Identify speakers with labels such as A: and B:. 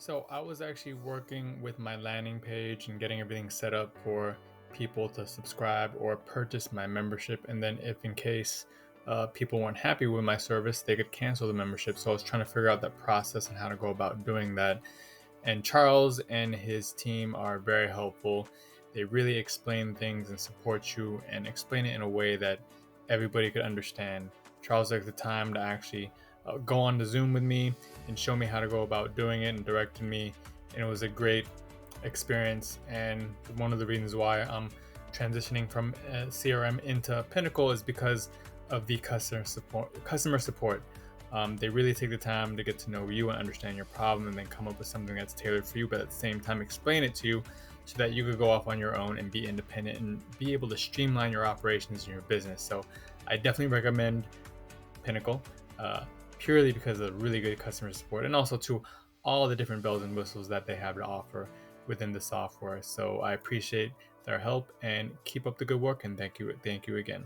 A: So I was actually working with my landing page and getting everything set up for people to subscribe or purchase my membership. And then if in case people weren't happy with my service, they could cancel the membership. So I was trying to figure out that process and how to go about doing that. And Charles and his team are very helpful. They really explain things and support you and explain it in a way that everybody could understand. Charles took the time to actually go on the Zoom with me and show me how to go about doing it and directed me. And it was a great experience. And one of the reasons why I'm transitioning from CRM into Pinnacle is because of the customer support. They really take the time to get to know you and understand your problem and then come up with something that's tailored for you, but at the same time explain it to you so that you could go off on your own and be independent and be able to streamline your operations and your business. So I definitely recommend Pinnacle purely because of really good customer support and also to all the different bells and whistles that they have to offer within the software. So I appreciate their help and keep up the good work, and thank you again.